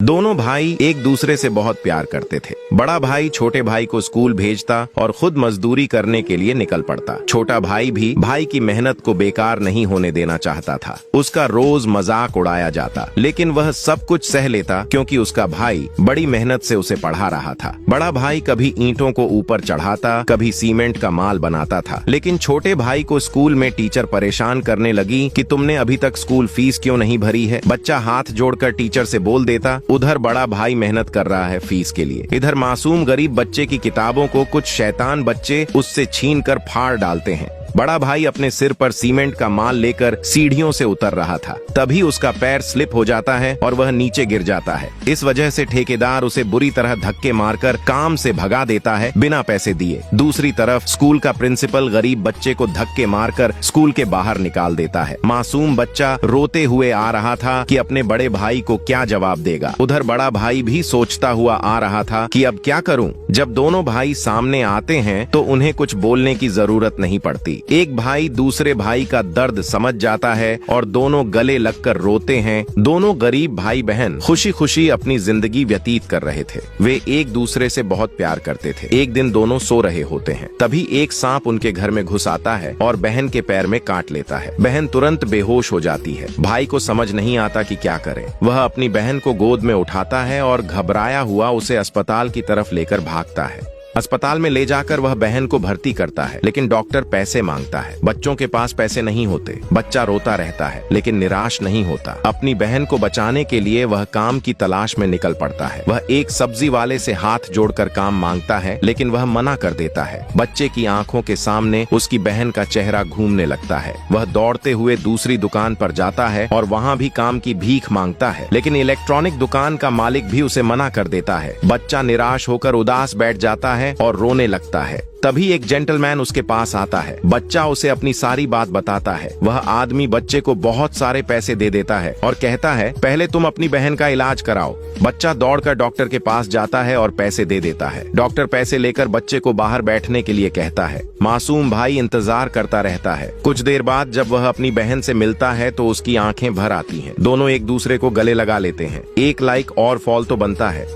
दोनों भाई एक दूसरे से बहुत प्यार करते थे। बड़ा भाई छोटे भाई को स्कूल भेजता और खुद मजदूरी करने के लिए निकल पड़ता। छोटा भाई भी भाई की मेहनत को बेकार नहीं होने देना चाहता था। उसका रोज मजाक उड़ाया जाता, लेकिन वह सब कुछ सह लेता क्योंकि उसका भाई बड़ी मेहनत से उसे पढ़ा रहा था। बड़ा भाई कभी ईंटों को ऊपर चढ़ाता, कभी सीमेंट का माल बनाता था। लेकिन छोटे भाई को स्कूल में टीचर परेशान करने लगी कि तुमने अभी तक स्कूल फीस क्यों नहीं भरी है। बच्चा हाथ जोड़कर टीचर से बोल देता। उधर बड़ा भाई मेहनत कर रहा है फीस के लिए, इधर मासूम गरीब बच्चे की किताबों को कुछ शैतान बच्चे उससे छीन कर फाड़ डालते हैं। बड़ा भाई अपने सिर पर सीमेंट का माल लेकर सीढ़ियों से उतर रहा था, तभी उसका पैर स्लिप हो जाता है और वह नीचे गिर जाता है। इस वजह से ठेकेदार उसे बुरी तरह धक्के मारकर काम से भगा देता है बिना पैसे दिए। दूसरी तरफ स्कूल का प्रिंसिपल गरीब बच्चे को धक्के मारकर स्कूल के बाहर निकाल देता है। मासूम बच्चा रोते हुए आ रहा था कि अपने बड़े भाई को क्या जवाब देगा। उधर बड़ा भाई भी सोचता हुआ आ रहा था कि अब क्या करूं। जब दोनों भाई सामने आते हैं तो उन्हें कुछ बोलने की जरूरत नहीं पड़ती। एक भाई दूसरे भाई का दर्द समझ जाता है और दोनों गले लगकर रोते हैं। दोनों गरीब भाई बहन खुशी खुशी अपनी जिंदगी व्यतीत कर रहे थे। वे एक दूसरे से बहुत प्यार करते थे। एक दिन दोनों सो रहे होते हैं, तभी एक सांप उनके घर में घुस आता है और बहन के पैर में काट लेता है। बहन तुरंत बेहोश हो जाती है। भाई को समझ नहीं आता कि क्या करे। वह अपनी बहन को गोद में उठाता है और घबराया हुआ उसे अस्पताल की तरफ लेकर भागता है। अस्पताल में ले जाकर वह बहन को भर्ती करता है, लेकिन डॉक्टर पैसे मांगता है। बच्चों के पास पैसे नहीं होते। बच्चा रोता रहता है लेकिन निराश नहीं होता। अपनी बहन को बचाने के लिए वह काम की तलाश में निकल पड़ता है। वह एक सब्जी वाले से हाथ जोड़कर काम मांगता है, लेकिन वह मना कर देता है। बच्चे की आंखों के सामने उसकी बहन का चेहरा घूमने लगता है। वह दौड़ते हुए दूसरी दुकान पर जाता है और वहाँ भी काम की भीख मांगता है, लेकिन इलेक्ट्रॉनिक दुकान का मालिक भी उसे मना कर देता है। बच्चा निराश होकर उदास बैठ जाता है और रोने लगता है। तभी एक जेंटलमैन उसके पास आता है। बच्चा उसे अपनी सारी बात बताता है। वह आदमी बच्चे को बहुत सारे पैसे दे देता है और कहता है, पहले तुम अपनी बहन का इलाज कराओ। बच्चा दौड़कर डॉक्टर के पास जाता है और पैसे दे देता है। डॉक्टर पैसे लेकर बच्चे को बाहर बैठने के लिए कहता है। मासूम भाई इंतजार करता रहता है। कुछ देर बाद जब वह अपनी बहन से मिलता है तो उसकी आंखें भर आती हैं। दोनों एक दूसरे को गले लगा लेते हैं। एक लाइक और फॉल तो बनता है।